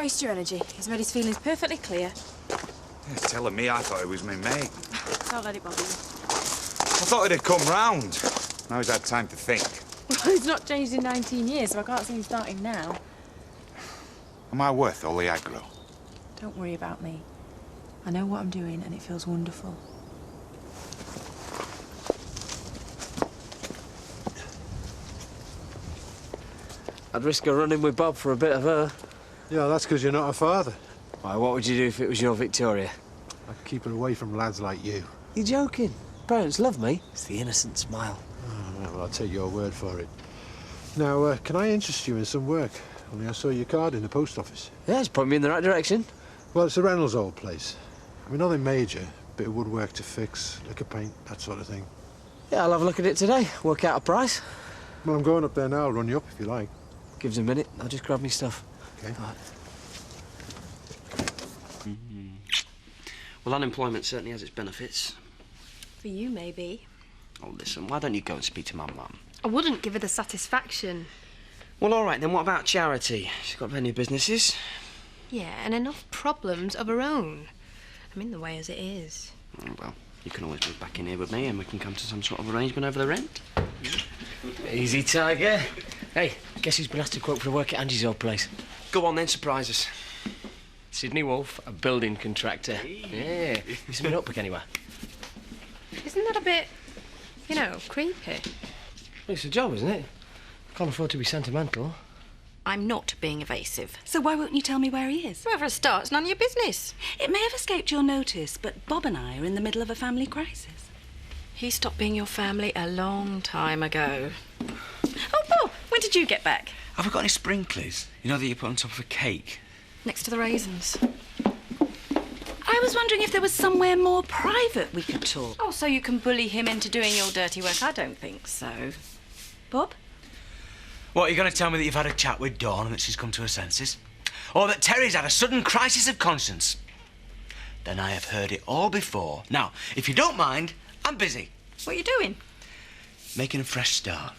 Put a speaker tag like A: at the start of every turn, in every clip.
A: waste your energy. He's made his feelings perfectly clear.
B: He's telling me I thought it was my mate.
A: Don't let it bother you.
B: I thought it'd come round. Now he's had time to think.
A: Well, he's not changed in 19 years, so I can't see him starting now.
B: Am I worth all the aggro?
A: Don't worry about me. I know what I'm doing, and it feels wonderful.
C: I'd risk a run-in with Bob for a bit of her.
D: Yeah, that's because you're not a father.
C: Why, what would you do if it was your Victoria?
D: I'd keep her away from lads like you.
C: You're joking. Parents love me. It's the innocent smile.
D: Oh, well, I'll take your word for it. Now, can I interest you in some work? Only I saw your card in the post office.
C: Yeah, it's pointing me in the right direction.
D: Well, it's a Reynolds' old place. I mean, nothing major. Bit of woodwork to fix, liquor paint, that sort of thing.
C: Yeah, I'll have a look at it today. Work out a price.
D: Well, I'm going up there now. I'll run you up if you like.
C: Give us a minute. I'll just grab me stuff.
D: Okay.
C: All right.
E: Well, unemployment certainly has its benefits.
F: For you, maybe.
E: Oh, listen, why don't you go and speak to my mum?
F: I wouldn't give her the satisfaction.
E: Well, all right, then what about Charity? She's got plenty of businesses.
F: Yeah, and enough problems of her own. I'm in the way as it is.
E: Oh, well, you can always move back in here with me and we can come to some sort of arrangement over the rent.
C: Easy, Tiger. Hey, guess who's been asked to quote for the work at Angie's old place?
E: Go on then, surprise us.
C: Sydney Wolfe, a building contractor. Yeah, he's been up anywhere.
F: Isn't that a bit, you know, creepy?
C: Well, it's a job, isn't it? Can't afford to be sentimental.
G: I'm not being evasive. So why won't you tell me where he is?
F: Well, for a start, it's none of your business.
G: It may have escaped your notice, but Bob and I are in the middle of a family crisis.
F: He stopped being your family a long time ago. Oh, Bob, when did you get back?
H: Have we got any sprinklers? You know that you put on top of a cake?
F: Next to the raisins.
G: I was wondering if there was somewhere more private we could talk.
F: Oh, so you can bully him into doing your dirty work? I don't think so.
G: Bob?
H: What, are you going to tell me that you've had a chat with Dawn and that she's come to her senses? Or that Terry's had a sudden crisis of conscience? Then I have heard it all before. Now, if you don't mind, I'm busy.
F: What are you doing?
H: Making a fresh start.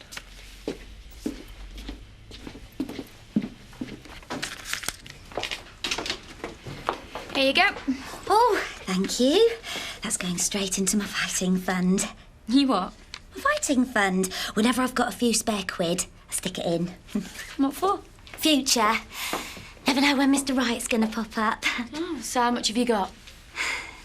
F: Here you go.
I: Oh, thank you. That's going straight into my fighting fund.
F: You what?
I: My fighting fund. Whenever I've got a few spare quid, I stick it in.
F: What for?
I: Future. Never know when Mr. Right's going to pop up.
F: Oh, so how much have you got?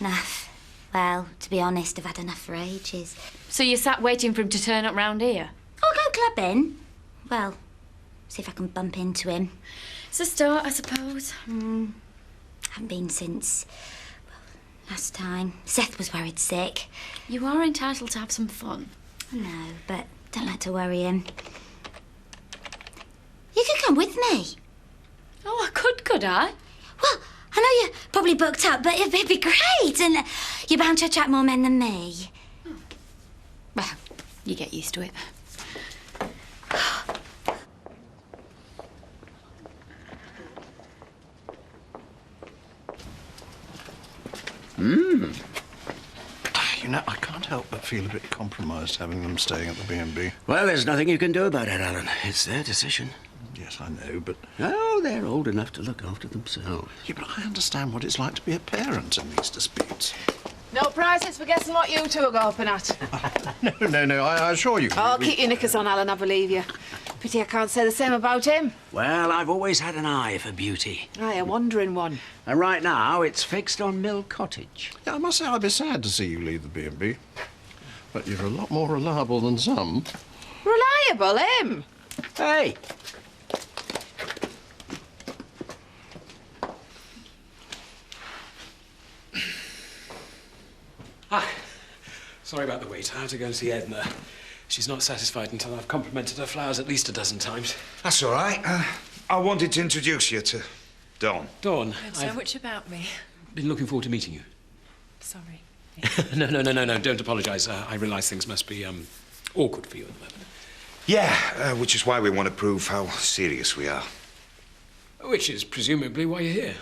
I: Enough. Well, to be honest, I've had enough for ages.
F: So you sat waiting for him to turn up round here?
I: I'll go clubbing. Well, see if I can bump into him.
F: It's a start, I suppose.
I: Haven't been since, well, last time. Seth was worried sick.
F: You are entitled to have some fun.
I: I know, but don't like to worry him. You could come with me.
F: Oh, I could I?
I: Well, I know you're probably booked up, but it'd be great, and you're bound to attract more men than me.
F: Well, you get used to it.
J: You know, I can't help but feel a bit compromised having them staying at the B&B.
K: Well, there's nothing you can do about it, Alan. It's their decision.
J: Yes, I know, but...
K: Oh, they're old enough to look after themselves.
J: Yeah, but I understand what it's like to be a parent in these disputes.
A: No prizes for guessing what you two are gawping at.
J: No, I assure you.
A: Oh, keep your knickers on, Alan, I believe you. Pity I can't say the same about him.
K: Well, I've always had an eye for beauty.
A: Aye, a wandering one.
K: And right now, it's fixed on Mill Cottage.
J: Yeah, I must say I'd be sad to see you leave the B&B. But you're a lot more reliable than some.
A: Reliable, him?
K: Hey!
C: Hi. Sorry about the wait. I had to go and see Edna. She's not satisfied until I've complimented her flowers at least a dozen times.
B: That's all right. I wanted to introduce you to Dawn.
C: Dawn,
A: So much about me.
C: been looking forward to meeting you.
A: Sorry.
C: No, don't apologise. I realise things must be, awkward for you at the moment.
B: Yeah, which is why we want to prove how serious we are.
C: Which is presumably why you're here.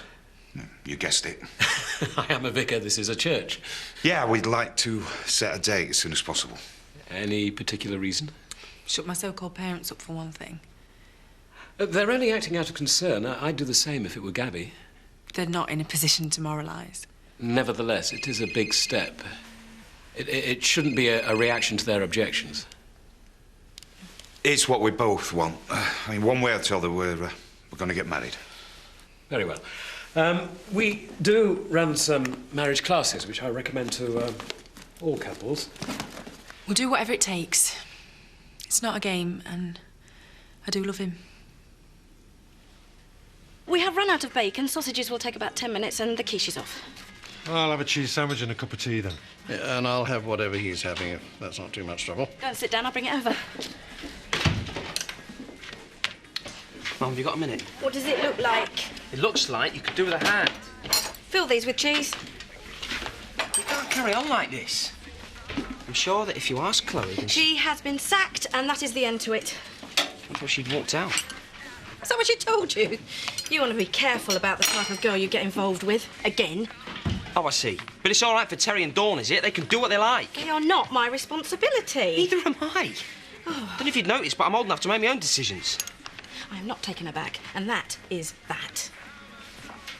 B: You guessed it.
C: I am a vicar. This is a church.
B: Yeah, we'd like to set a date as soon as possible.
C: Any particular reason?
A: Shut my so-called parents up for one thing.
C: They're only acting out of concern. I'd do the same if it were Gabby.
A: They're not in a position to moralise.
C: Nevertheless, it is a big step. It shouldn't be a reaction to their objections.
B: It's what we both want. I mean, one way or the other, we're going to get married.
C: Very well. We do run some marriage classes, which I recommend to all couples.
A: We'll do whatever it takes. It's not a game, and I do love him.
F: We have run out of bacon. Sausages will take about 10 minutes, and the quiche is off.
D: I'll have a cheese sandwich and a cup of tea then.
J: Yeah, and I'll have whatever he's having, if that's not too much trouble.
F: Go and sit down, I'll bring it over.
E: Mum, have you got a minute?
F: What does it look like?
E: It looks like you could do with a hand.
F: Fill these with cheese.
E: You can't carry on like this. I'm sure that if you ask Chloe, then
F: She has been sacked, and that is the end to it.
E: I thought she'd walked out.
F: Is that what she told you? You want to be careful about the type of girl you get involved with. Again.
E: Oh, I see. But it's all right for Terry and Dawn, is it? They can do what they like.
F: They are not my responsibility.
E: Neither am I. I don't know if you'd noticed, but I'm old enough to make my own decisions.
F: I am not taken aback, and that is that.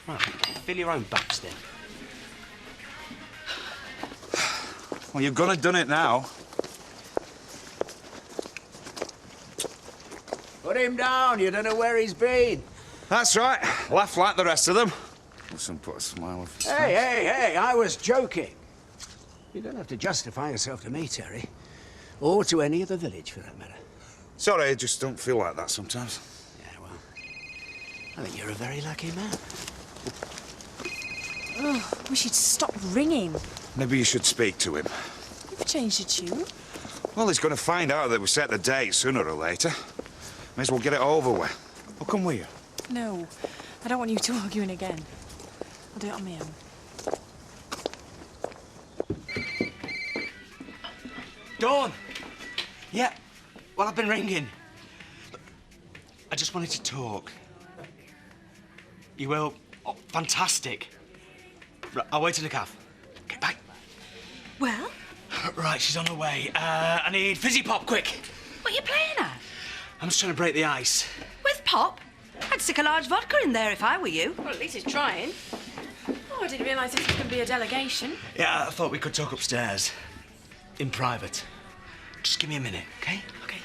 E: Right, fill your own baps then.
B: Well, you've gone and done it now.
K: Put him down. You don't know where he's been.
B: That's right. Laugh like the rest of them. Listen, put a smile on his face.
K: Hey, I was joking. You don't have to justify yourself to me, Terry. Or to any other village, for that matter.
B: Sorry, I just don't feel like that sometimes.
K: Yeah, well, I think you're a very lucky man.
A: Oh, wish he'd stop ringing.
B: Maybe you should speak to him.
A: You've changed your tune.
B: Well, he's going to find out that we set the date sooner or later. May as well get it over with. I'll come with you.
A: No, I don't want you two arguing again. I'll do it on my own.
H: Dawn! Yeah, well, I've been ringing. I just wanted to talk. You will? Oh, fantastic. Right, I'll wait in the caf. Okay, bye.
G: Well,
H: Right, she's on her way. I need fizzy pop, quick.
G: what are you playing at?
H: I'm just trying to break the ice.
G: With pop? I'd stick a large vodka in there if I were you.
F: Well, at least he's trying.
A: Oh, I didn't realise this was going to be a delegation.
H: Yeah, I thought we could talk upstairs. In private. Just give me a minute, okay?
A: Okay.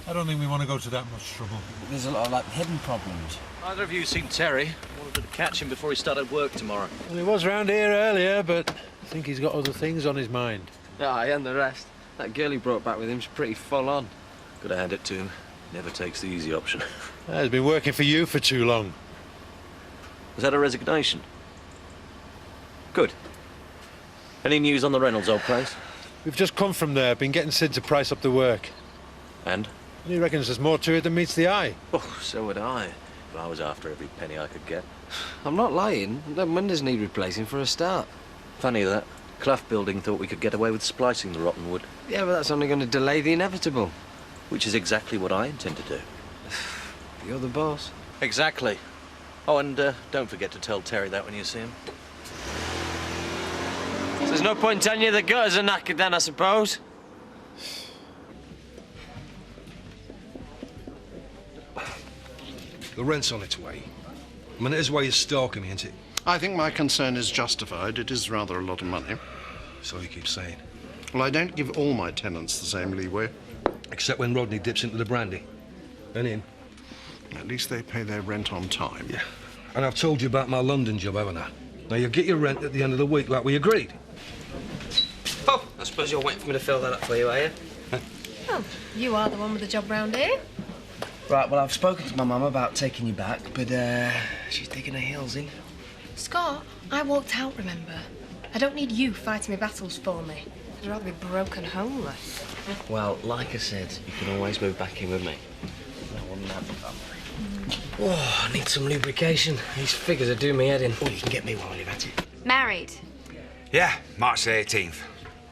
D: I don't think we want to go to that much trouble.
K: There's a lot of, like, hidden problems.
L: Either of you seen Terry? I wanted to catch him before he started work tomorrow.
D: Well, he was round here earlier, but I think he's got other things on his mind.
L: Aye, and the rest. That girl he brought back with him's pretty full on. Gotta hand it to him. Never takes the easy option.
D: He's been working for you for too long.
L: Was that a resignation? Good. Any news on the Reynolds old place?
D: We've just come from there, been getting Sid to price up the work.
L: And?
D: And he reckons there's more to it than meets the eye.
L: Oh, so would I. If I was after every penny I could get. I'm not lying. Them windows need replacing for a start. Funny that. Clough Building thought we could get away with splicing the rotten wood. Yeah, but that's only going to delay the inevitable. Which is exactly what I intend to do. You're the boss. Exactly. Oh, and don't forget to tell Terry that when you see him. So there's no point in telling you the gutters are knackered then, I suppose.
M: The rent's on its way. I mean, it is why you're stalking me, isn't it?
J: I think my concern is justified. It is rather a lot of money.
M: So you keep saying.
J: Well, I don't give all my tenants the same leeway.
M: Except when Rodney dips into the brandy. And him.
J: At least they pay their rent on time.
M: Yeah. And I've told you about my London job, haven't I? Now, you get your rent at the end of the week like we agreed.
E: Oh, I suppose you're waiting for me to fill that up for you, are you?
N: Oh, you are the one with the job round here.
E: Right, well, I've spoken to my mum about taking you back, but she's digging her heels in.
N: Scott, I walked out, remember? I don't need you fighting my battles for me. I'd rather be broke and homeless.
E: Well, like I said, you can always move back in with me. I wouldn't have the family. Oh, I need some lubrication. These figures are doing me head in. Oh, you can get me while you're at it.
N: Married?
B: Yeah, March the 18th.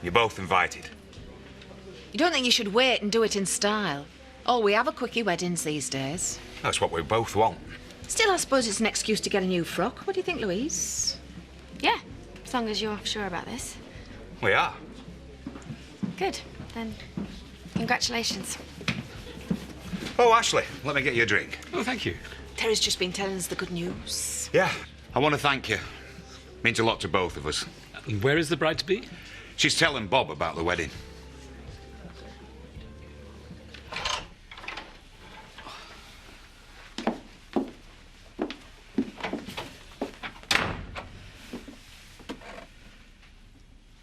B: You're both invited.
O: You don't think you should wait and do it in style? Oh, we have a quickie weddings these days.
B: That's what we both want.
O: Still, I suppose it's an excuse to get a new frock. What do you think, Louise?
F: Yeah, as long as you're sure about this.
B: We are.
F: Good. Then, congratulations.
B: Oh, Ashley, let me get you a drink.
C: Oh, thank you.
O: Terry's just been telling us the good news.
B: Yeah, I want to thank you. Means a lot to both of us.
C: And where is the bride-to-be?
B: She's telling Bob about the wedding.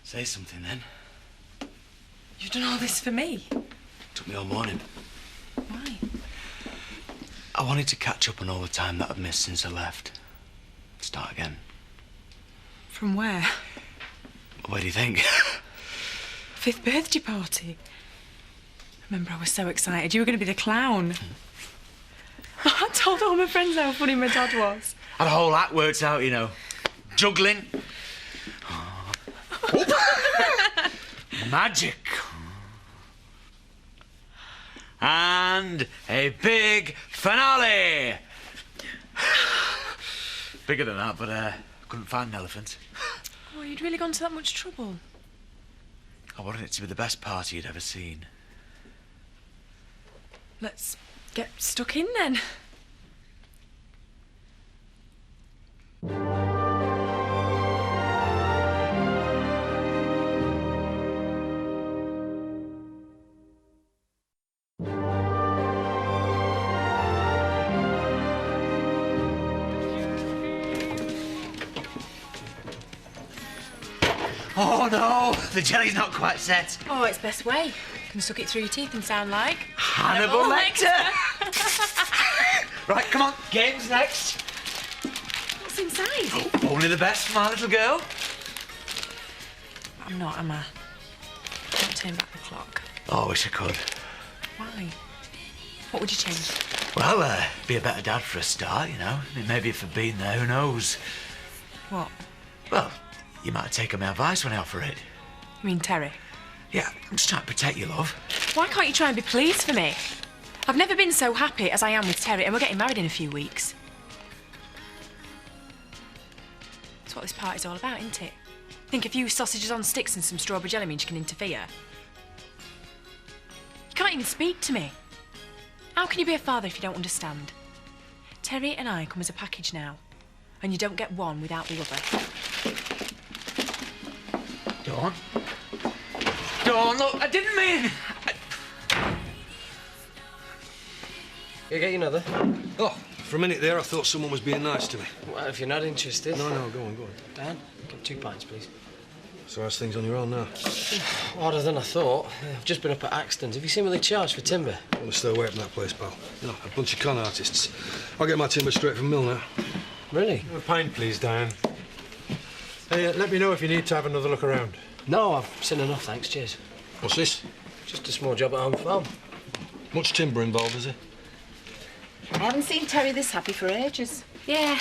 H: Say something then.
A: You've done all this for me?
H: Took me all morning.
A: Why?
H: I wanted to catch up on all the time that I've missed since I left. Start again.
A: From where?
H: Where do you think?
A: 5th birthday party. Remember, I was so excited. You were going to be the clown. I told all my friends how funny my dad was.
H: Had a whole act worked out, you know. Juggling. Magic. And a big finale. Bigger than that, but couldn't find an elephant.
A: Oh, you'd really gone to that much trouble?
H: I wanted it to be the best party you'd ever seen.
A: Let's get stuck in then.
H: Oh no, the jelly's not quite set.
A: Oh, it's best way. Can suck it through your teeth and sound like
H: Hannibal Lecter. Right, come on, game's next.
A: What's inside?
H: Oh, only the best, my little girl.
A: I'm not, am I? Don't turn back the clock.
H: Oh, I wish I could.
A: Why? What would you change?
H: Well, be a better dad for a start, you know. Maybe if I'd been there, who knows?
A: What?
H: Well, you might have taken my advice when I offer it.
A: You mean Terry?
H: Yeah, I'm just trying to protect you, love.
A: Why can't you try and be pleased for me? I've never been so happy as I am with Terry, and we're getting married in a few weeks. That's what this party's all about, isn't it? Think a few sausages on sticks and some strawberry jelly means you can interfere? You can't even speak to me. How can you be a father if you don't understand? Terry and I come as a package now, and you don't get one without the other.
H: Dawn? Dawn, look, I didn't mean...
E: You get you another?
M: Oh, for a minute there, I thought someone was being nice to me.
E: Well, if you're not interested...
M: No, go on.
E: Dan, get 2 pints, please.
M: So how's things on your own now?
E: Harder than I thought. I've just been up at Axton's. Have you seen what they charge for timber?
M: I want to stay away from that place, pal. You know, a bunch of con artists. I'll get my timber straight from mill now.
E: Really?
D: A pint, please, Diane. Hey, let me know if you need to have another look around.
E: No, I've seen enough, thanks. Cheers.
M: What's this?
E: Just a small job at home farm.
M: Much timber involved, is it?
O: I haven't seen Terry this happy for ages.
F: Yeah.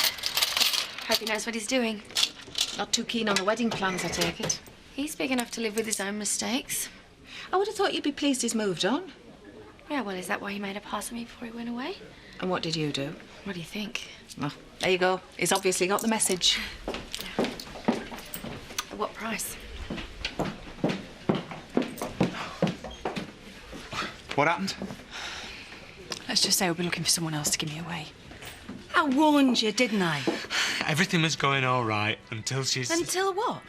F: Hope he knows what he's doing.
O: Not too keen on the wedding plans, I take it.
F: He's big enough to live with his own mistakes.
O: I would have thought you'd be pleased he's moved on.
F: Yeah, well, is that why he made a pass at me before he went away?
O: And what did you do?
F: What do you think?
O: Well, there you go. He's obviously got the message.
F: At what price?
B: What happened?
A: Let's just say we'll be looking for someone else to give me away.
G: I warned you, didn't I?
H: Everything was going all right until she's...
G: Until what?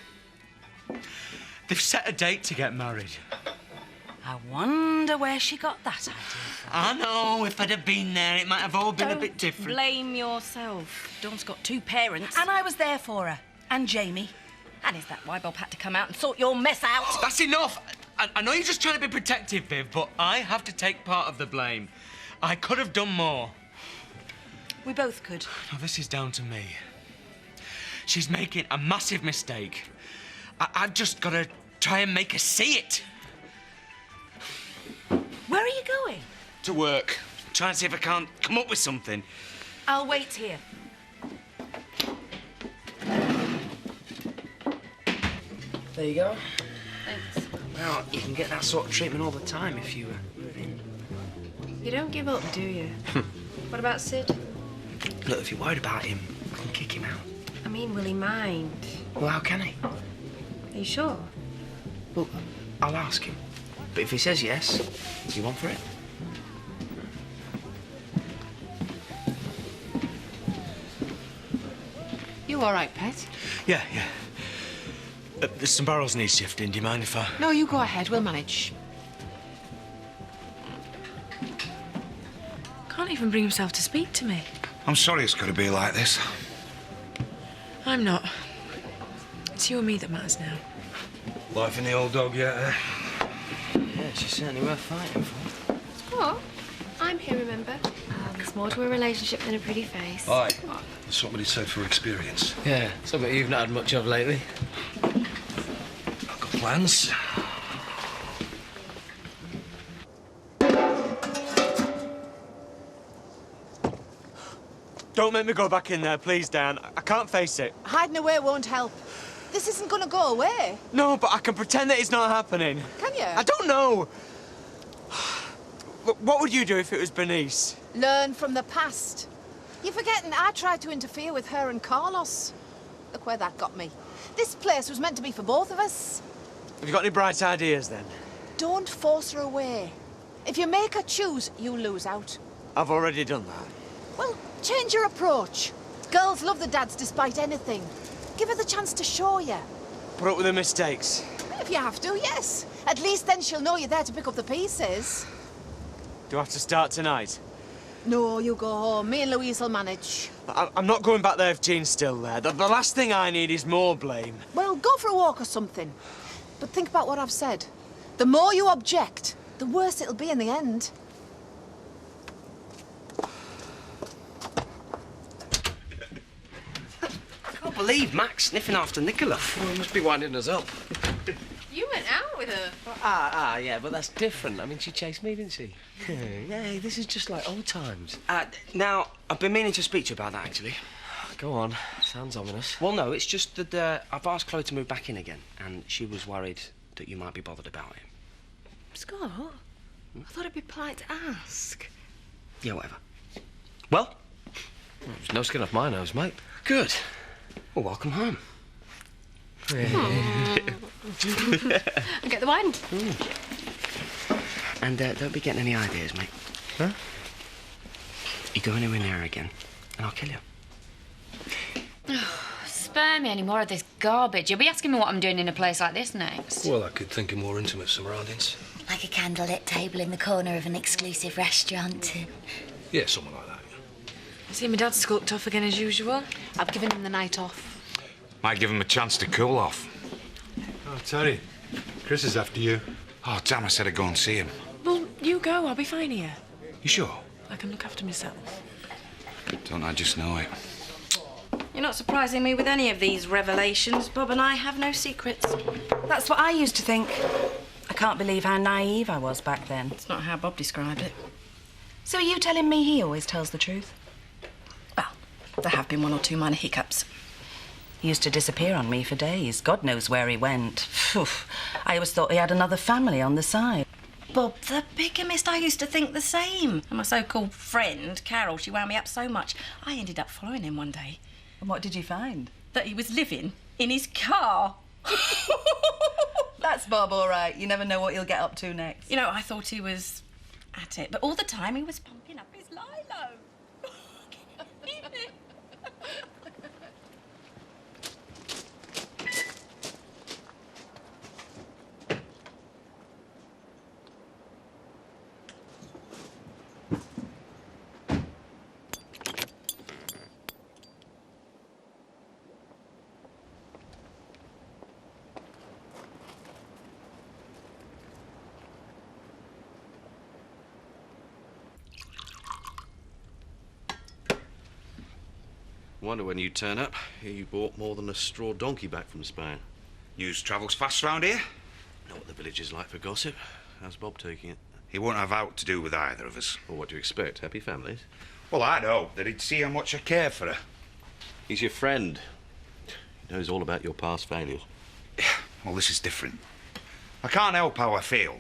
H: They've set a date to get married.
G: I wonder where she got that idea from.
H: I know, if I'd have been there, it might have all been a bit different.
G: Blame yourself. Dawn's got 2 parents. And I was there for her. And Jamie. And is that why Bob had to come out and sort your mess out?
H: That's enough! I know you're just trying to be protective, Viv, but I have to take part of the blame. I could have done more.
G: We both could.
H: Now, this is down to me. She's making a massive mistake. I've just got to try and make her see it.
G: Where are you going?
H: To work. Trying to see if I can't come up with something.
G: I'll wait here.
E: There you go.
F: Thanks.
E: Now, you can get that sort of treatment all the time if you move in.
F: You don't give up, do you? What about Sid?
E: Look, if you're worried about him, I can kick him out.
N: I mean, will he mind?
E: Well, how can he?
N: Are you sure?
E: Well, I'll ask him. But if he says yes, you on for it?
O: You all right, Pet?
H: Yeah. There's some barrels need shifting. Do you mind if I...
O: No, you go ahead. We'll manage.
A: Can't even bring himself to speak to me.
B: I'm sorry it's got to be like this.
A: I'm not. It's you and me that matters now.
M: Life in the old dog yet, eh?
E: Yeah, she's certainly worth fighting for.
N: What? I'm here, remember? There's more to a relationship than a pretty face.
M: Aye. That's what somebody said for experience.
E: Yeah, something you've not had much of lately.
M: I've got plans.
H: Don't make me go back in there, please, Dan. I can't face it.
O: Hiding away won't help. This isn't going to go away.
H: No, but I can pretend that it's not happening.
O: Can you?
H: I don't know. Look, what would you do if it was Bernice?
O: Learn from the past. You're forgetting I tried to interfere with her and Carlos. Look where that got me. This place was meant to be for both of us.
H: Have you got any bright ideas, then?
O: Don't force her away. If you make her choose, you lose out.
H: I've already done that.
O: Well, change your approach. Girls love the dads despite anything. Give her the chance to show you.
H: Put up with the mistakes.
O: If you have to, yes. At least then she'll know you're there to pick up the pieces.
H: Do I have to start tonight?
O: No, you go home. Me and Louise will manage.
H: I'm not going back there if Jean's still there. The last thing I need is more blame.
O: Well, go for a walk or something. But think about what I've said. The more you object, the worse it'll be in the end.
E: I can't believe Max sniffing after Nicola.
C: Well, he must be winding us up.
N: You went out with her.
E: Yeah, but that's different. I mean, she chased me, didn't she? Yeah, this is just like old times.
H: Now, I've been meaning to speak to you about that, actually.
E: Go on. Sounds ominous.
H: Well, no, it's just that I've asked Chloe to move back in again, and she was worried that you might be bothered about it.
N: Scott? I thought it'd be polite to ask.
H: Yeah, whatever. Well?
C: There's no skin off my nose, mate.
H: Good. Well, welcome home.
N: And get the wine.
H: And don't be getting any ideas, mate.
C: Huh?
H: You go anywhere near her again, and I'll kill you.
P: Spare me any more of this garbage. You'll be asking me what I'm doing in a place like this next.
M: Well, I could think of more intimate surroundings.
I: Like a candlelit table in the corner of an exclusive restaurant.
M: Yeah, something like that.
A: See, my dad's skulked off again as usual.
O: I've given him the night off.
B: Might give him a chance to cool off.
D: Oh, Terry, Chris is after you.
B: Oh, damn, I said I'd go and see him.
A: Well, you go. I'll be fine here.
B: You sure?
A: I can look after myself.
B: Don't I just know it?
G: You're not surprising me with any of these revelations. Bob and I have no secrets. That's what I used to think. I can't believe how naive I was back then. It's not how Bob described it. So are you telling me he always tells the truth? Well, there have been one or two minor hiccups. He used to disappear on me for days. God knows where he went. Phew. I always thought he had another family on the side. Bob, the bigamist, I used to think the same. And my so-called friend, Carol, she wound me up so much, I ended up following him one day. And what did you find? That he was living in his car. That's Bob, all right. You never know what he'll get up to next. You know, I thought he was at it, but all the time he was pumping up his Lilo.
J: Wonder when you turn up. Here you brought more than a straw donkey back from Spain.
B: News travels fast round here.
J: Know what the village is like for gossip. How's Bob taking it?
B: He won't have out to do with either of us.
J: Well, what do you expect? Happy families?
B: Well, I know that he'd see how much I care for her.
J: He's your friend. He knows all about your past failures.
B: Well, this is different. I can't help how I feel.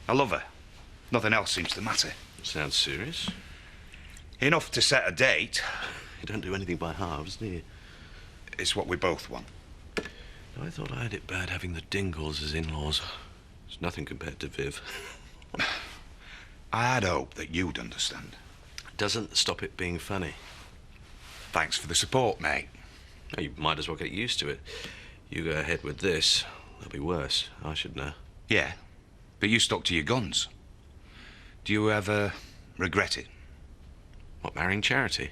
B: I love her. Nothing else seems to matter.
J: Sounds serious.
B: Enough to set a date.
J: You don't do anything by halves, do you?
B: It's what we both want.
J: I thought I had it bad having the Dingles as in-laws. It's nothing compared to Viv.
B: I had hoped that you'd understand.
J: Doesn't stop it being funny.
B: Thanks for the support, mate.
J: Well, you might as well get used to it. You go ahead with this, there'll be worse. I should know.
B: Yeah, but you stuck to your guns. Do you ever regret it?
J: What, marrying Charity?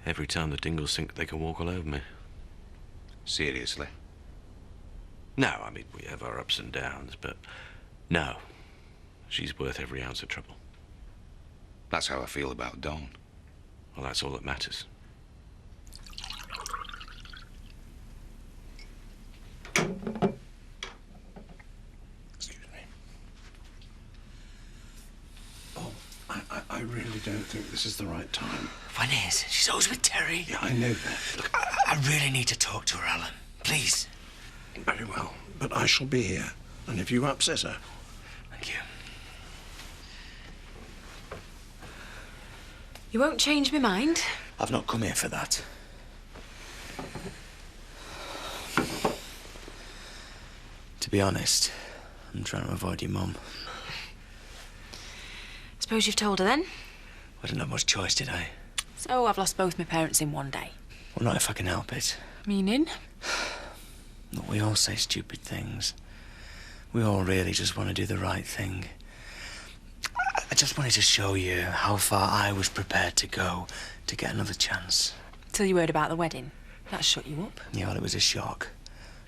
J: Every time the Dingles think they can walk all over me.
B: Seriously?
J: No, I mean, we have our ups and downs, but no. She's worth every ounce of trouble.
B: That's how I feel about Dawn.
J: Well, that's all that matters.
K: Excuse me. Oh, I really don't think this is the right time.
H: When is? She's always with Terry.
K: Yeah, I know that.
H: Look, I really need to talk to her, Alan. Please.
K: Very well, but I shall be here. And if you upset her...
H: Thank you.
A: You won't change my mind?
H: I've not come here for that. To be honest, I'm trying to avoid your mum.
A: Suppose you've told her then?
H: I didn't have much choice, did I?
A: So I've lost both my parents in one day.
H: Well, not if I can help it.
A: Meaning?
H: Look, we all say stupid things. We all really just want to do the right thing. I just wanted to show you how far I was prepared to go to get another chance.
A: Till you heard about the wedding. That shut you up.
H: Yeah, well, it was a shock.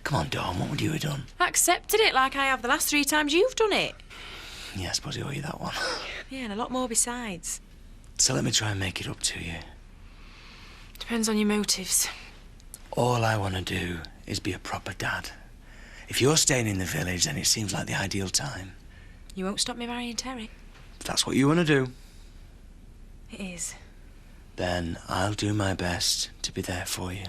H: Come on, Dawn, what would you have done?
A: I accepted it like I have the last 3 times you've done it.
H: Yeah, I suppose I owe you that one.
A: Yeah, and a lot more besides.
H: So let me try and make it up to you.
A: Depends on your motives.
H: All I want to do is be a proper dad. If you're staying in the village, then it seems like the ideal time.
A: You won't stop me marrying Terry.
H: If that's what you want to do,
A: It is.
H: then I'll do my best to be there for you.